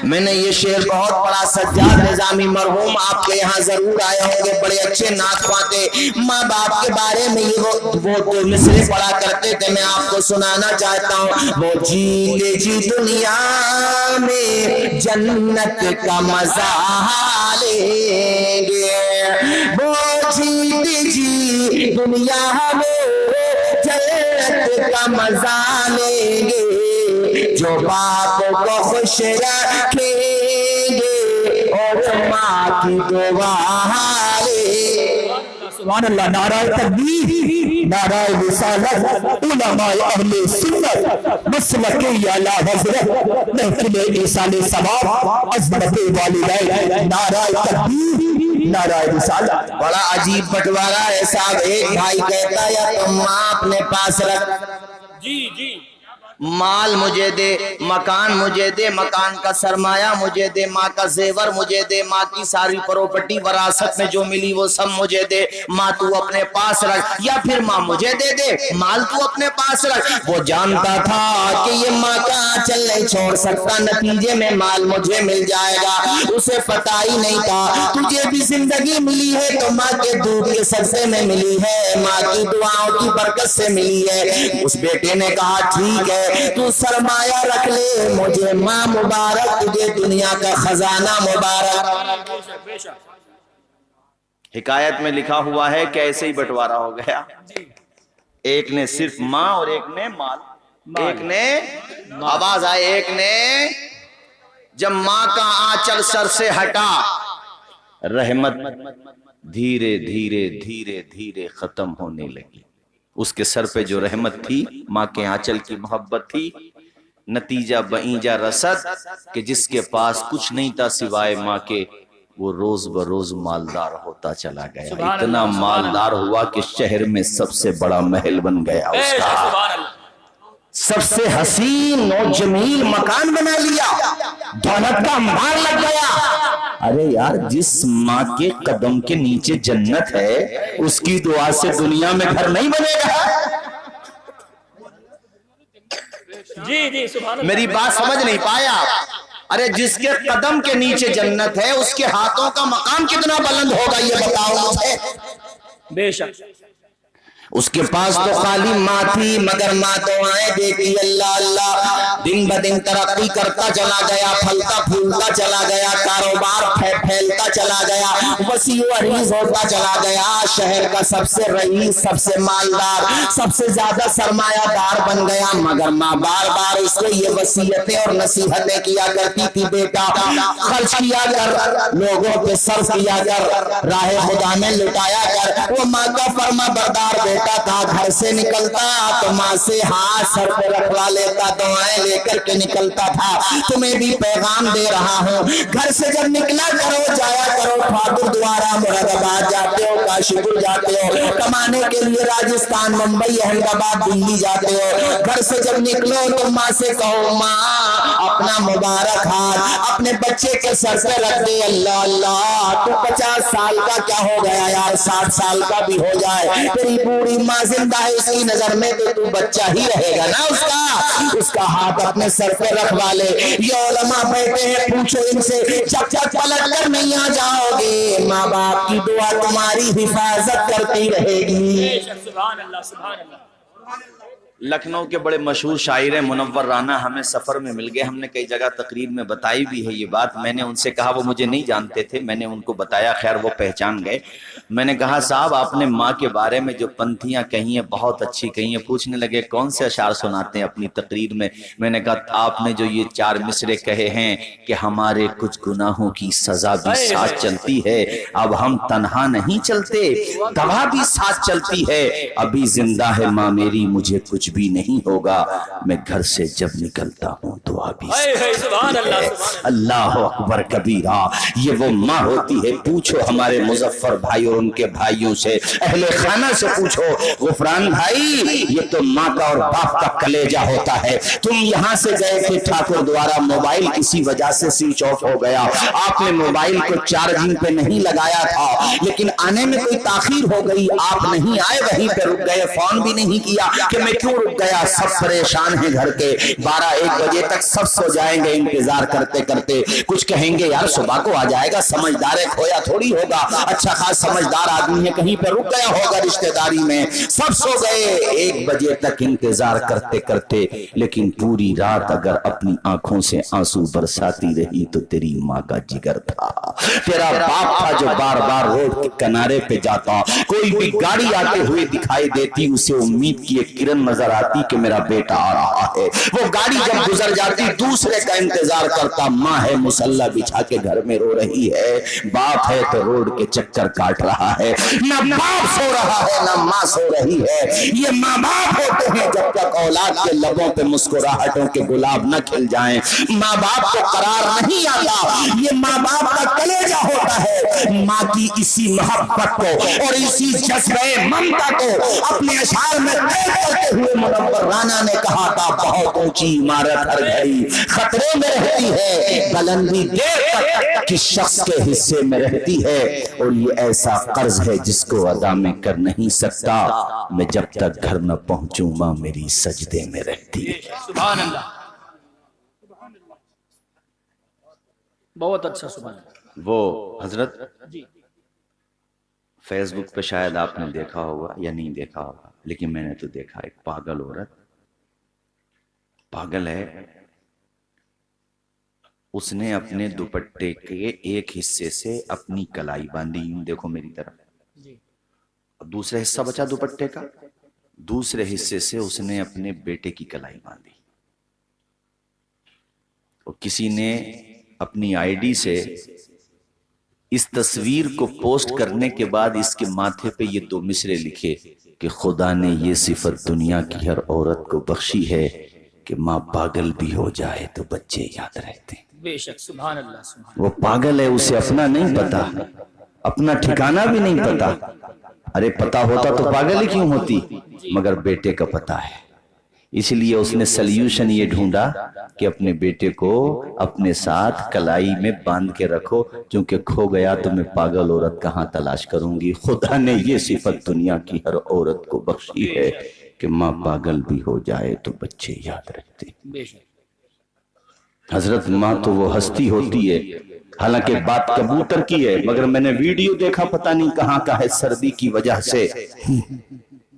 میں نے یہ شعر بہت پڑھا، سجاد نظامی مرحوم آپ کے یہاں ضرور آئے ہوں گے، بڑے اچھے نعت خواں تھے، ماں باپ کے بارے میں یہ وہ مصرے پڑھا کرتے تھے، میں آپ کو سنانا چاہتا ہوں۔ وہ جیتے جی دنیا میں جنت کا مزہ لیں گے، وہ جیتے جی دنیا میں جنت کا مزہ لیں گے، جو باپ کو خوش رکھیں گے اور ماں کی دعا لیں گے۔ سبحان اللہ، نعرہ تکبیر، نعرہ رسالت، علماء اہل سنت، مسلک اعلی حضرت، محفل ایصال ثواب، عظمت والدین، نعرہ تکبیر، نعرہ رسالت۔ بڑا عجیب بٹوارا ہے صاحب، ایک بھائی کہتا ہے یا تو ماں اپنے پاس رکھ، جی جی مال مجھے دے، مکان مجھے دے، مکان کا سرمایہ مجھے دے، ماں کا زیور مجھے دے، ماں کی ساری پراپرٹی وراثت میں جو ملی وہ سب مجھے دے، ماں تو اپنے پاس رکھ، یا پھر ماں مجھے دے دے، مال تو اپنے پاس رکھ۔ وہ جانتا تھا کہ یہ ماں کا آنچل نہیں چھوڑ سکتا، نتیجے میں مال مجھے مل جائے گا، اسے پتہ ہی نہیں تھا تجھے بھی زندگی ملی ہے تو ماں کے دودھ کے صدقے میں ملی ہے، ماں کی دعاؤں کی برکت سے ملی ہے۔ اس بیٹے نے کہا ٹھیک ہے تو سرمایہ رکھ لے، مجھے ماں مبارک، تجھے دنیا کا خزانہ مبارک۔ حکایت میں لکھا ہوا ہے کہ ایسے ہی بٹوارا ہو گیا، ایک نے صرف ماں اور ایک نے مال، ایک نے آواز آئے، ایک نے جب ماں کا آنچل سر سے ہٹا، رحمت دھیرے دھیرے دھیرے دھیرے ختم ہونے لگی۔ اس کے سر پہ جو رحمت تھی، ماں کے آنچل کی محبت تھی، نتیجہ بعیجا رسد کہ جس کے پاس کچھ نہیں تھا سوائے ماں کے، وہ روز بروز مالدار ہوتا چلا گیا، اتنا مالدار ہوا کہ شہر میں سب سے بڑا محل بن گیا اس کا، سب سے حسین و جمیل مکان بنا لیا، دولت کا مال لگ گیا۔ ارے یار، جس ماں کے قدم کے نیچے جنت ہے اس کی دعا سے دنیا میں گھر نہیں بنے گا۔ جی جی سبحان اللہ، میری بات سمجھ نہیں پایا؟ ارے جس کے قدم کے نیچے جنت ہے اس کے ہاتھوں کا مقام کتنا بلند ہوگا یہ بتاؤ مجھے۔ بے شک اس کے پاس تو خالی ماں تھی، مگر ماں دعائیں دیتی، اللہ اللہ، دن بدن ترقی کرتا چلا گیا، پھلتا پھولتا چلا گیا، کاروبار پھیلتا چلا گیا، وسیع و عریض ہوتا چلا گیا، شہر کا سب سے رئیس، سب سے مالدار، سب سے زیادہ سرمایہ دار بن گیا، مگر ماں بار بار اس کو یہ وصیتیں اور نصیحتیں کیا کرتی تھی، بیٹا خرچ کیا کر، لوگوں پہ صرف کیا کر، راہ خدا میں لٹایا کر۔ وہ ماں کا فرما بردار بیٹا تھا، گھر سے نکلتا تو ماں سے ہاتھ سر پہ رکھوا لیتا، دعائیں لے کر کے نکلتا تھا۔ تمہیں بھی پیغام دے رہا ہوں، گھر سے جب نکلا کرو، جایا کرو، ٹھاکر دوارا مراد آباد جاتے ہو، کاشی پور جاتے ہو، کمانے کے لیے راجستھان، ممبئی، احمد آباد، دلی جاتے ہو، گھر سے جب نکلو تو ماں سے کہو ماں اپنا مبارک ہاتھ اپنے بچے کے سر پہ رکھ دے، اللہ اللہ، تو 50 سال کا کیا ہو گیا یار، 60 سال کا بھی ہو جائے، تیری بوڑھی ماں زندہ ہے، اس کی نظر میں تو بچہ ہی رہے گا نا، اس کا ہاتھ اپنے سر پہ رکھوا لے۔ یہ علماء بیٹھے ہیں، پوچھو ان سے، جب تک پلٹ کر نہیں آ جاؤ گے ماں باپ کی دعا تمہاری حفاظت کرتی رہے گی۔ بے شک سبحان اللہ سبحان اللہ۔ لکھنؤ کے بڑے مشہور شاعر ہیں منور رانا، ہمیں سفر میں مل گئے، ہم نے کئی جگہ تقریر میں بتائی بھی ہے یہ بات، میں نے ان سے کہا، وہ مجھے نہیں جانتے تھے، میں نے ان کو بتایا، خیر وہ پہچان گئے۔ میں نے کہا صاحب آپ نے ماں کے بارے میں جو پنتیاں کہی ہیں بہت اچھی کہی ہیں، پوچھنے لگے کون سے اشعار سناتے ہیں اپنی تقریر میں؟ میں نے کہا آپ نے جو یہ 4 مصرے کہے ہیں کہ ہمارے کچھ گناہوں کی سزا بھی ساتھ چلتی ہے، اب ہم تنہا نہیں چلتے، دوا بھی ساتھ چلتی ہے، ابھی زندہ ہے ماں میری، مجھے کچھ بھی نہیں ہوگا، میں گھر سے جب نکلتا ہوں دعا بھی سبحان اللہ سبحان اللہ اکبر کبیرہ۔ یہ وہ ماں ہوتی ہے، پوچھو ہمارے مظفر بھائی اور ان کے بھائیوں سے، اہل خانہ سے پوچھو، غفران بھائی یہ تو ماں کا اور باپ کا کلیجہ ہوتا ہے۔ تم یہاں سے گئے تھے ٹھاکر دوارا، موبائل کسی وجہ سے سوئچ آف ہو گیا، آپ نے موبائل کو چارجنگ پہ نہیں لگایا تھا، لیکن آنے میں کوئی تاخیر ہو گئی، آپ نہیں آئے، وہیں پہ رک گئے، فون بھی نہیں کیا کہ میں کیوں کیوں رک گیا؟ سب پریشان ہیں گھر کے، 12-1 بجے تک سب سو جائیں گے انتظار کرتے کرتے. کچھ کہیں گے یار صبح کو آ جائے گا، سمجھدار ہے، کھویا تھوڑی ہوگا، اچھا خاص سمجھدار آدمی ہے، کہیں پہ رک گیا ہوگا رشتہ داری میں. سب سو گئے 1 بجے تک انتظار کرتے کرتے. لیکن پوری رات اگر اپنی آنکھوں سے آنسو برساتی رہی تو تیری ماں کا جگر تھا، تیرا باپ تھا جو بار بار روڈ کے کنارے پہ جاتا، کوئی بھی گاڑی آتے ہوئے دکھائی دیتی اسے امید کی ایک کرن نظر آتی کہ میرا بیٹا آ رہا ہے. وہ گاڑی جب گزر جاتی دوسرے کا انتظار کرتا. ماں ہے مسلح بچھا کے گھر میں رو رہی ہے، باپ ہے تو روڈ کے چکر کاٹ رہا ہے. نہ باپ سو رہا ہے نہ ماں سو رہی ہے. یہ ماں باپ ہوتے ہیں جب تک اولاد کے لبوں پہ مسکراہٹوں کے گلاب نہ کھل جائیں. ماں باپ کو قرار نہیں آتا. یہ ماں باپ کا کلیجہ ہوتا ہے. ماں کی اسی محبت کو اور اسی جذبہ ممتا کو اپنے اشعار میں قید کرتے ہوئے منور رانا نے کہا تھا، بہت اونچی عمارت ہر گھڑی خطرے میں رہتی ہے، بلندی دیر تک کس شخص کے حصے میں رہتی ہے، اور یہ ایسا قرض ہے جس کو ادا میں کر نہیں سکتا. میں جب تک گھر نہ پہنچوں ماں میری سجدے میں رہتی ہے. سبحان اللہ، بہت اچھا. سبحان اللہ. وہ حضرت جی فیس بک پہ شاید آپ نے دیکھا ہوگا یا نہیں دیکھا ہوگا، لیکن میں نے تو دیکھا. ایک پاگل عورت، پاگل ہے، اس نے اپنے دوپٹے کے ایک حصے سے اپنی کلائی باندھی. دیکھو میری طرف. جی دوسرا حصہ بچا دوپٹے کا، دوسرے حصے سے اس نے اپنے بیٹے کی کلائی باندھی. اور کسی نے اپنی آئی ڈی سے اس تصویر کو پوسٹ کرنے کے بعد اس کے ماتھے پہ یہ 2 مصرے لکھے کہ خدا نے یہ صفت دنیا کی ہر عورت کو بخشی ہے کہ ماں پاگل بھی ہو جائے تو بچے یاد رہتے ہیں. بے شک. سبحان اللہ. سبحان وہ پاگل ہے، اسے اپنا نہیں پتا، اپنا ٹھکانہ بھی نہیں پتا. ارے پتا ہوتا تو پاگل ہی کیوں ہوتی؟ مگر بیٹے کا پتا ہے، اس لیے اس نے سلیوشن یہ ڈھونڈا کہ اپنے بیٹے کو اپنے ساتھ کلائی میں باندھ کے رکھو، کیونکہ کھو گیا تو میں پاگل عورت کہاں تلاش کروں گی. خدا نے یہ صفت دنیا کی ہر عورت کو بخشی ہے کہ ماں پاگل بھی ہو جائے تو بچے یاد رکھتے. بے شک. حضرت ماں تو وہ ہستی ہوتی ہے، حالانکہ بات کبوتر کی ہے، مگر میں نے ویڈیو دیکھا پتہ نہیں کہاں کا ہے. سردی کی وجہ سے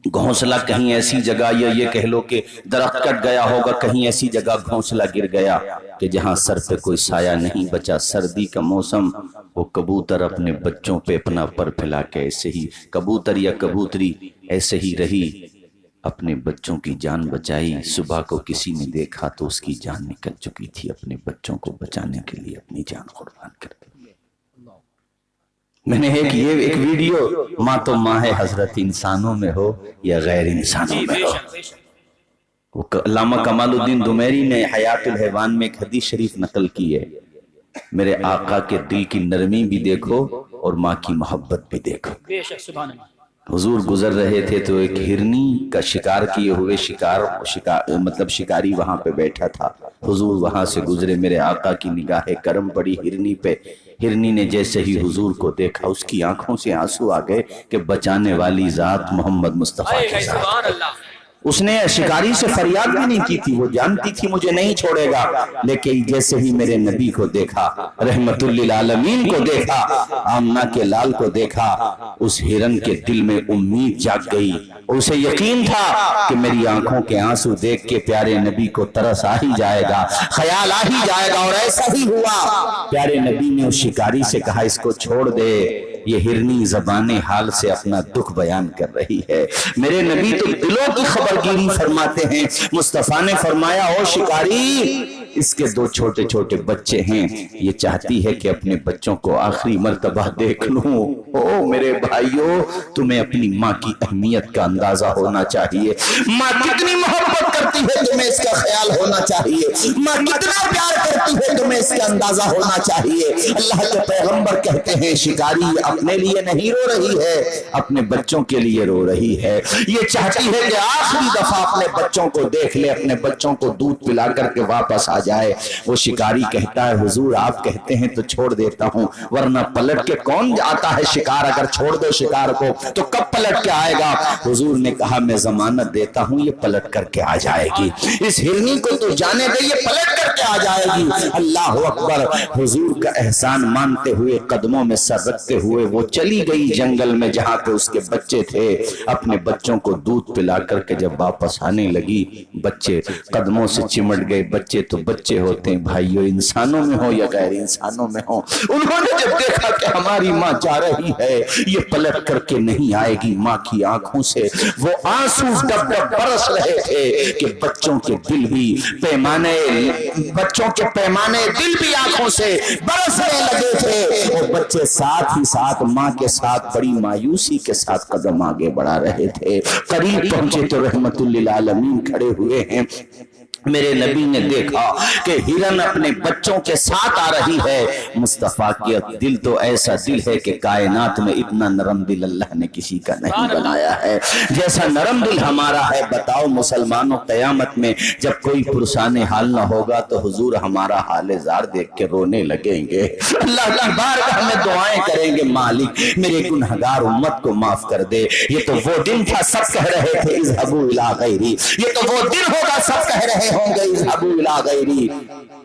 گھونسلہ کہیں ایسی جگہ، یا یہ کہہ لو کہ درخت کٹ گیا ہوگا، کہیں ایسی جگہ گھونسلہ گر گیا کہ جہاں سر پہ کوئی سایہ نہیں بچا. سردی کا موسم، وہ کبوتر اپنے بچوں پہ اپنا پر پھیلا کے ایسے ہی، کبوتر یا کبوتری ایسے ہی رہی، اپنے بچوں کی جان بچائی. صبح کو کسی نے دیکھا تو اس کی جان نکل چکی تھی، اپنے بچوں کو بچانے کے لیے اپنی جان قربان کر دی. میں نے ایک ویڈیو، ماں تو ماں ہے حضرت، انسانوں میں ہو یا غیر انسانوں میں ہو. علامہ کمال الدین دمیری نے حیات الحیوان میں ایک حدیث شریف نقل کی ہے، میرے آقا کے دل کی نرمی بھی دیکھو اور ماں کی محبت بھی دیکھو. بے شک. سبحان اللہ. حضور گزر رہے تھے تو ایک ہرنی کا شکار کیے ہوئے مطلب شکاری وہاں پہ بیٹھا تھا. حضور وہاں سے گزرے، میرے آقا کی نگاہ کرم پڑی ہرنی پہ. ہرنی نے جیسے ہی حضور کو دیکھا اس کی آنکھوں سے آنسو آ گئے کہ بچانے والی ذات محمد مصطفیٰ کی ذات. سبحان اللہ. اس نے شکاری سے فریاد بھی نہیں کی تھی، وہ جانتی تھی مجھے نہیں چھوڑے گا. لیکن جیسے ہی میرے نبی کو دیکھا، رحمت للعالمین کو دیکھا، آمنہ کے لال کو دیکھا، اس ہرن کے دل میں امید جاگ گئی. اسے یقین تھا کہ میری آنکھوں کے آنسو دیکھ کے پیارے نبی کو ترس آ ہی جائے گا، خیال آ ہی جائے گا. اور ایسا ہی ہوا. پیارے نبی نے اس شکاری سے کہا اس کو چھوڑ دے، یہ ہرنی زبان حال سے اپنا دکھ بیان کر رہی ہے. میرے نبی تو دلوں کی خبرگیری فرماتے ہیں. مصطفیٰ نے فرمایا او شکاری، اس کے 2 چھوٹے چھوٹے بچے ہیں، یہ چاہتی ہے کہ اپنے بچوں کو آخری مرتبہ دیکھ لوں. او میرے بھائیوں، تمہیں اپنی ماں کی اہمیت کا اندازہ ہونا چاہیے. ماں کتنی محبت کرتی ہے تمہیں اس کا خیال ہونا چاہیے. ماں کتنا پیار کرتی ہے تمہیں اس کا اندازہ ہونا چاہیے. اللہ کے پیغمبر کہتے ہیں شکاری اپنے لیے نہیں رو رہی ہے، اپنے بچوں کے لیے رو رہی ہے. یہ چاہتی ہے کہ آخری دفعہ اپنے بچوں کو دیکھ لے، اپنے بچوں کو دودھ پلا کر کے واپس آ جائے. وہ شکاری کہتا ہے حضور آپ کہتے ہیں تو چھوڑ دیتا ہوں, ورنہ پلٹ کے کون آتا ہے شکار؟ اگر چھوڑ دو شکار کو تو کب پلٹ کے آئے گا؟ حضور نے کہا میں ضمانت دیتا ہوں یہ پلٹ کر کے آ جائے گی. اس ہرنی کو تو جانے دے, یہ پلٹ کر کے آ جائے گی. اللہ اکبر. حضور کا احسان مانتے ہوئے, قدموں میں سر رکھتے ہوئے وہ چلی گئی جنگل میں جہاں پہ اس کے بچے تھے. اپنے بچوں کو دودھ پلا کر کے جب واپس آنے لگی, بچے قدموں سے چمٹ گئے. بچے تو بچے ہوتے ہیں بھائیو, انسانوں میں ہو یا غیر انسانوں میں ہو. انہوں نے جب دیکھا کہ ہماری ماں جا رہی ہے, یہ پلٹ کر کے نہیں آئے گی, ماں کی آنکھوں سے وہ آنسو ڈب ڈب برس رہے تھے کہ بچوں کے دل بھی پیمانے دل بھی آنکھوں سے برسنے لگے تھے. اور بچے ساتھ ہی ساتھ ماں کے ساتھ بڑی مایوسی کے ساتھ قدم آگے بڑھا رہے تھے. قریب پہنچے تو رحمت للعالمین کھڑے ہوئے ہیں. میرے نبی نے دیکھا کہ ہرن اپنے بچوں کے ساتھ آ رہی ہے. مصطفیٰ کی دل تو ایسا دل ہے کہ کائنات میں اتنا نرم دل اللہ نے کسی کا نہیں بنایا ہے جیسا نرم دل ہمارا ہے. بتاؤ مسلمانوں, قیامت میں جب کوئی پرسان حال نہ ہوگا تو حضور ہمارا حال زار دیکھ کے رونے لگیں گے. اللہ کی بارگاہ میں دعائیں کریں گے, مالک میرے گنہگار امت کو معاف کر دے. یہ تو وہ دن تھا سب کہہ رہے تھے اذهبوا الی غیری, یہ تو وہ دن ہوگا سب کہہ رہے ہوں گے اذهبوا الی غیری.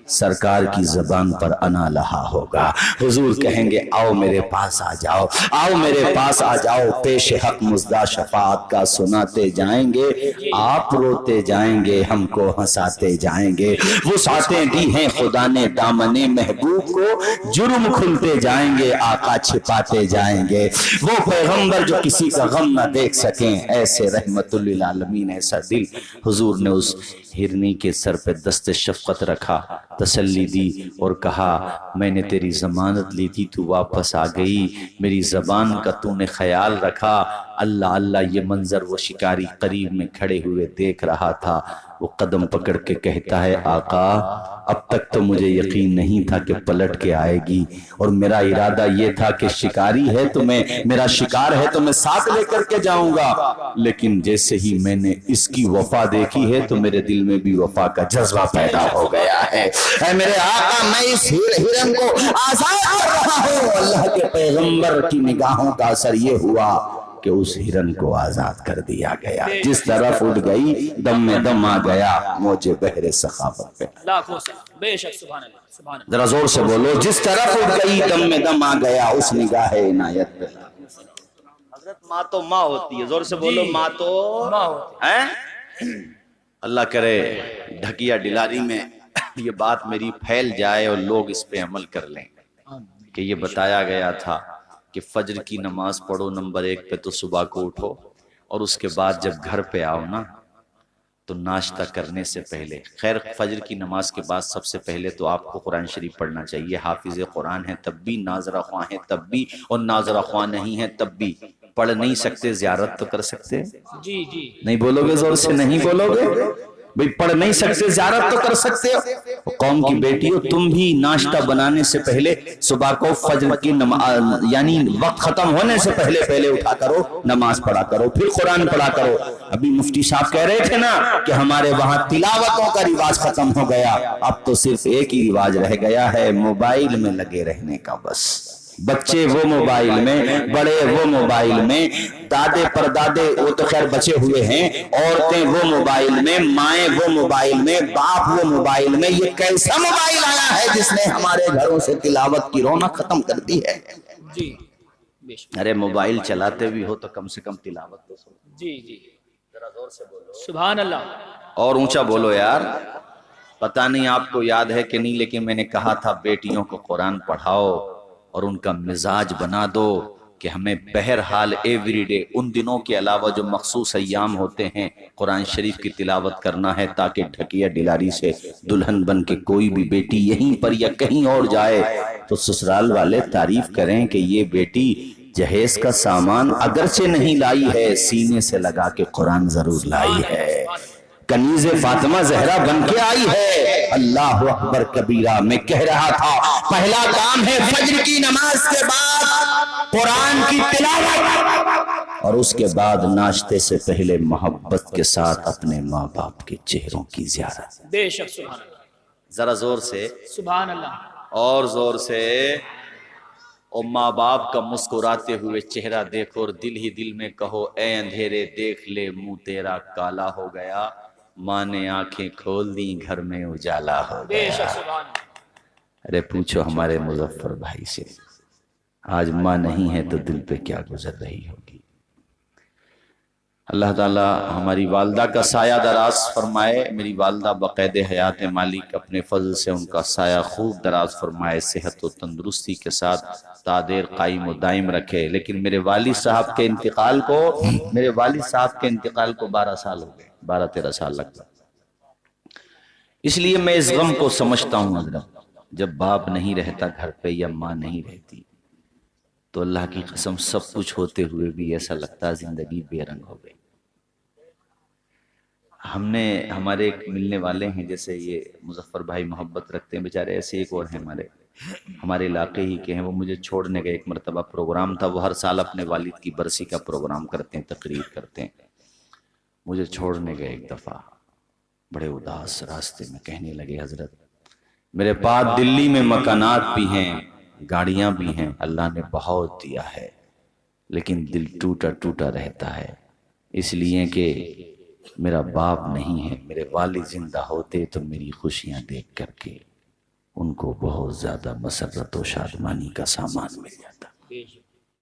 سرکار کی زبان پر انا لہا ہوگا. حضور کہیں گے آؤ میرے پاس آ جاؤ, آؤ میرے پاس آ جاؤ. پیش حق مزدہ شفاعت کا سناتے جائیں گے, آپ روتے جائیں گے, ہم کو ہنساتے جائیں گے. وسعتیں دی ہیں خدا نے دامن محبوب کو, جرم کھلتے جائیں گے, آقا چھپاتے جائیں گے. وہ پیغمبر جو کسی کا غم نہ دیکھ سکیں, ایسے رحمت للعالمین ایسا دل. حضور نے اس ہرنی کے سر پہ دست شفقت رکھا, تسلی دی اور کہا میں نے تیری ضمانت لی تھی, تو واپس آ گئی, میری زبان کا تو نے خیال رکھا. اللہ اللہ. یہ منظر وہ شکاری قریب میں کھڑے ہوئے دیکھ رہا تھا. وہ قدم پکڑ کے کہتا ہے آقا اب تک تو مجھے یقین نہیں تھا کہ پلٹ کے آئے گی, اور میرا ارادہ یہ تھا کہ شکاری ہے تو میرا شکار ہے تو میں ساتھ لے کر کے جاؤں گا, لیکن جیسے ہی میں نے اس کی وفا دیکھی ہے تو میرے دل میں بھی وفا کا جذبہ پیدا ہو گیا ہے. اے میرے آقا میں اس ہرن کو آزاد کر رہا ہوں. اللہ کے پیغمبر کی نگاہوں کا اثر یہ ہوا کہ اس ہرن کو آزاد کر دیا گیا. جس طرف اٹھ گئی دم میں دم آ گیا, موج بحر سخاوت پہ. لاکھوں سے بے شک. سبحان اللہ, سبحان اللہ. ذرا زور سے بولو, جس طرف اٹھ گئی دم میں دم آ گیا, اس نگاہ عنایت پہ. حضرت ماں تو ماں ہوتی ہے, زور سے بولو ماں تو ماں ہوتی ہے. اللہ کرے ڈھکیا ڈلاری میں یہ بات میری پھیل جائے اور لوگ اس پہ عمل کر لیں کہ یہ بتایا گیا تھا کہ فجر کی نماز پڑھو نمبر 1 پہ تو صبح کو اٹھو, اور اس کے بعد جب گھر پہ آؤ نا تو ناشتہ کرنے سے پہلے, خیر فجر کی نماز کے بعد سب سے پہلے تو آپ کو قرآن شریف پڑھنا چاہیے. حافظ قرآن ہیں تب بھی, ناظرہ خواہ ہیں تب بھی, اور ناظرہ خواہ نہیں ہیں تب بھی. پڑھ نہیں سکتے زیارت تو کر سکتے, جی جی. نہیں بولو گے زور سے, نہیں بولو گے بھئی, پڑھ نہیں سکتے زیارت تو کر سکتے ہو. قوم کی بیٹیوں تم بھی ناشتہ بنانے سے پہلے صبح کو فجر کی نماز یعنی وقت ختم ہونے سے پہلے اٹھا کرو, نماز پڑھا کرو, پھر قرآن پڑھا کرو. ابھی مفتی صاحب کہہ رہے تھے نا کہ ہمارے وہاں تلاوتوں کا رواج ختم ہو گیا, اب تو صرف ایک ہی رواج رہ گیا ہے, موبائل میں لگے رہنے کا. بس بچے وہ موبائل میں, بڑے وہ موبائل میں, دادے پردادے وہ تو خیر بچے ہوئے ہیں, عورتیں وہ موبائل میں, مائیں وہ موبائل میں, باپ وہ موبائل میں. یہ کیسا موبائل آیا ہے جس نے ہمارے گھروں سے تلاوت کی رونق ختم کر دی ہے. جی بے شک. ارے موبائل چلاتے بھی ہو تو کم سے کم تلاوت تو سنو. جی جی. ذرا زور سے بولو. سبحان اللہ. اور اونچا بولو یار. پتہ نہیں آپ کو یاد ہے کہ نہیں, لیکن میں نے کہا تھا بیٹیوں کو قرآن پڑھاؤ اور ان کا مزاج بنا دو کہ ہمیں بہرحال ایوری ڈے ان دنوں کے علاوہ جو مخصوص ایام ہوتے ہیں قرآن شریف کی تلاوت کرنا ہے, تاکہ ڈھکیا ڈلاری سے دلہن بن کے کوئی بھی بیٹی یہیں پر یا کہیں اور جائے تو سسرال والے تعریف کریں کہ یہ بیٹی جہیز کا سامان اگرچہ نہیں لائی ہے, سینے سے لگا کے قرآن ضرور لائی ہے, کنیز فاطمہ زہرا بن کے آئی ہے. اللہ اکبر کبیرہ. میں کہہ رہا تھا پہلا کام ہے فجر کی نماز کے بعد قرآن کی تلاوت, اور اس کے بعد ناشتے سے پہلے محبت کے ساتھ اپنے ماں باپ کے چہروں کی زیارت. بے شک. سبحان اللہ. ذرا زور سے سبحان اللہ اور زور سے، اور ماں باپ کا مسکراتے ہوئے چہرہ دیکھو اور دل ہی دل میں کہو اے اندھیرے دیکھ لے منہ تیرا کالا ہو گیا، ماں نے آنکھیں کھول دی گھر میں اجالا ہو بے گیا۔ شک سبحان اللہ ارے پوچھو ہمارے مظفر بھائی سے، آج ماں نہیں ہے تو دل پہ کیا گزر رہی ہوگی۔ اللہ تعالیٰ ہماری والدہ کا سایہ دراز فرمائے، میری والدہ بقید حیات مالک اپنے فضل سے ان کا سایہ خوب دراز فرمائے، صحت و تندرستی کے ساتھ تادیر قائم و دائم رکھے۔ لیکن میرے والد صاحب کے انتقال کو 12 سال ہو گئے، 12-13 سال لگ گئے۔ اس لیے میں اس غم کو سمجھتا ہوں حضرت، جب باپ نہیں رہتا گھر پہ یا ماں نہیں رہتی تو اللہ کی قسم سب کچھ ہوتے ہوئے بھی ایسا لگتا ہے زندگی بے رنگ ہو گئی۔ ہمارے ایک ملنے والے ہیں، جیسے یہ مظفر بھائی محبت رکھتے ہیں بیچارے، ایسے ایک اور ہیں ہمارے علاقے ہی کے ہیں، وہ مجھے چھوڑنے گئے۔ ایک مرتبہ پروگرام تھا، وہ ہر سال اپنے والد کی برسی کا پروگرام کرتے ہیں، تقریر کرتے ہیں، مجھے چھوڑنے گئے ایک دفعہ، بڑے اداس راستے میں کہنے لگے حضرت میرے پاس دلی میں مکانات بھی ہیں، گاڑیاں بھی ہیں، اللہ نے بہت دیا ہے، لیکن دل ٹوٹا ٹوٹا رہتا ہے، اس لیے کہ میرا باپ نہیں ہے۔ میرے والد زندہ ہوتے تو میری خوشیاں دیکھ کر کے ان کو بہت زیادہ مسرت و شادمانی کا سامان مل جاتا۔ بے شک